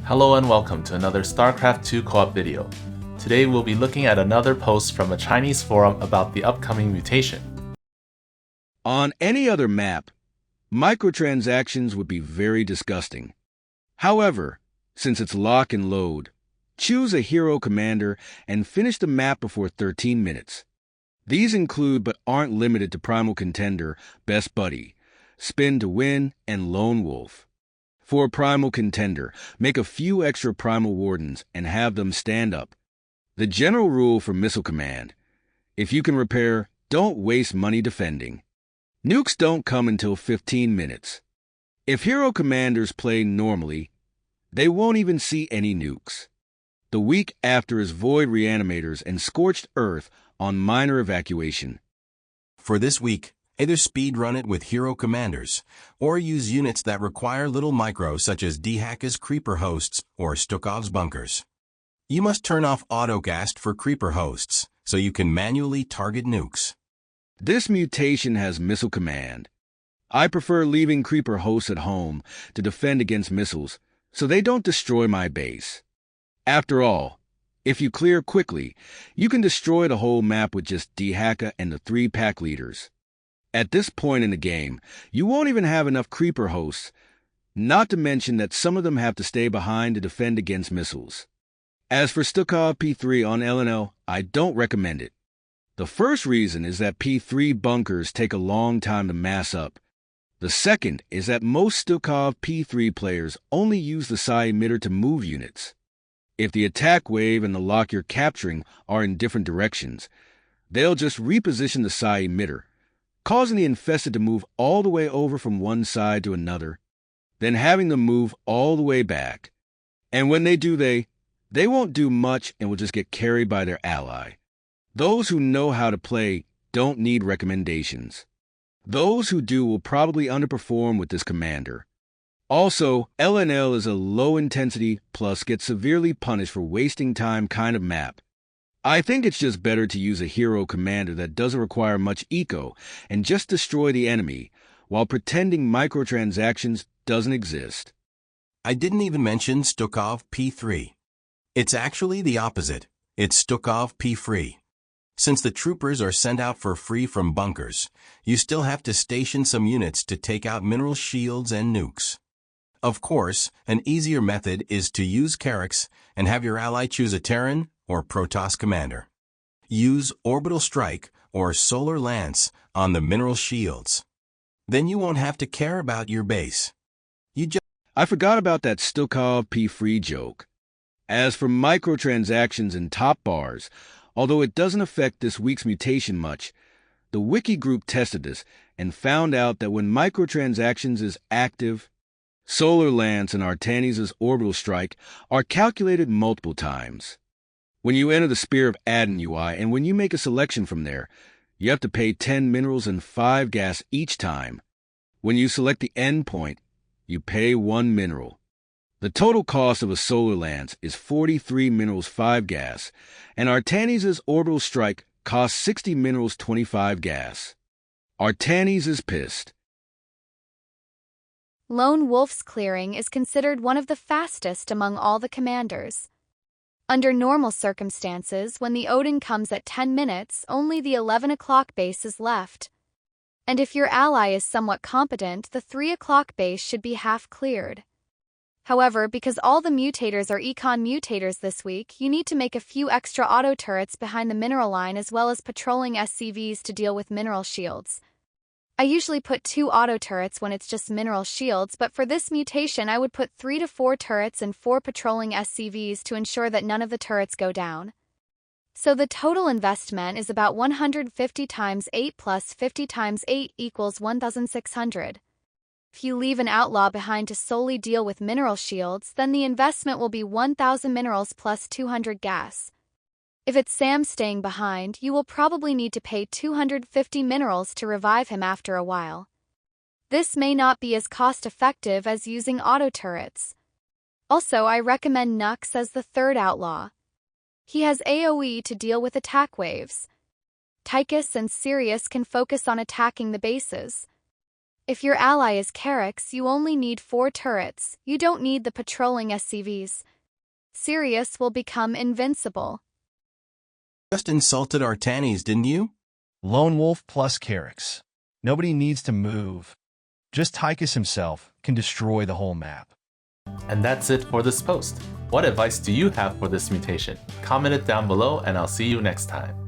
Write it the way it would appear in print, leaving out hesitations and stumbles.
Hello and welcome to another StarCraft 2 co-op video. Today we'll be looking at another post from a Chinese forum about the upcoming mutation. On any other map, microtransactions would be very disgusting. However, since it's lock and load, choose a hero commander and finish the map before 13 minutes. These include but aren't limited to Primal Contender, Best Buddy, Spin to Win, and Lone Wolf. For a Primal Contender, make a few extra Primal Wardens and have them stand up. The general rule for Missile Command: if you can repair, don't waste money defending. Nukes don't come until 15 minutes. If hero commanders play normally, they won't even see any nukes. The week after is Void Reanimators and Scorched Earth on minor evacuation. For this week, either speedrun it with hero commanders, or use units that require little micro such as Dhaka's creeper hosts or Stukov's bunkers. You must turn off autocast for creeper hosts, so you can manually target nukes. This mutation has missile command. I prefer leaving creeper hosts at home to defend against missiles, so they don't destroy my base. After all, if you clear quickly, you can destroy the whole map with just Dhaka and the 3 pack leaders. At this point in the game, you won't even have enough creeper hosts, not to mention that some of them have to stay behind to defend against missiles. As for Stukov P3 on LNL, I don't recommend it. The first reason is that P3 bunkers take a long time to mass up. The second is that most Stukov P3 players only use the Psi emitter to move units. If the attack wave and the lock you're capturing are in different directions, they'll just reposition the Psi emitter, causing the infested to move all the way over from one side to another, then having them move all the way back. And when they do, they won't do much and will just get carried by their ally. Those who know how to play don't need recommendations. Those who do will probably underperform with this commander. Also, LNL is a low-intensity plus gets severely punished for wasting time kind of map. I think it's just better to use a hero commander that doesn't require much eco and just destroy the enemy while pretending microtransactions doesn't exist. I didn't even mention Stukov P3. It's actually the opposite. It's Stukov P3. Since the troopers are sent out for free from bunkers, you still have to station some units to take out mineral shields and nukes. Of course, an easier method is to use Carracks and have your ally choose a Terran or Protoss commander. Use Orbital Strike or Solar Lance on the mineral shields. Then you won't have to care about your base. I forgot about that Stukov P3 joke. As for microtransactions and top bars, although it doesn't affect this week's mutation much, the wiki group tested this and found out that when microtransactions is active, Solar Lance and Artanis' Orbital Strike are calculated multiple times. When you enter the Spear of Adin UI and when you make a selection from there, you have to pay 10 minerals and 5 gas each time. When you select the endpoint, you pay 1 mineral. The total cost of a Solar Lance is 43 minerals 5 gas, and Artanis' Orbital Strike costs 60 minerals 25 gas. Artanis is pissed. Lone Wolf's clearing is considered one of the fastest among all the commanders. Under normal circumstances, when the Odin comes at 10 minutes, only the 11 o'clock base is left. And if your ally is somewhat competent, the 3 o'clock base should be half cleared. However, because all the mutators are econ mutators this week, you need to make a few extra auto turrets behind the mineral line as well as patrolling SCVs to deal with mineral shields. I usually put 2 auto turrets when it's just mineral shields, but for this mutation I would put 3 to 4 turrets and 4 patrolling SCVs to ensure that none of the turrets go down. So the total investment is about 150 times 8 plus 50 times 8 equals 1,600. If you leave an outlaw behind to solely deal with mineral shields, then the investment will be 1,000 minerals plus 200 gas. If it's Sam staying behind, you will probably need to pay 250 minerals to revive him after a while. This may not be as cost-effective as using auto turrets. Also, I recommend Nux as the third outlaw. He has AoE to deal with attack waves. Tychus and Sirius can focus on attacking the bases. If your ally is Carix, you only need 4 turrets, you don't need the patrolling SCVs. Sirius will become invincible. Just insulted our Tannies, didn't you? Lone Wolf plus Carix. Nobody needs to move. Just Tychus himself can destroy the whole map. And that's it for this post. What advice do you have for this mutation? Comment it down below and I'll see you next time.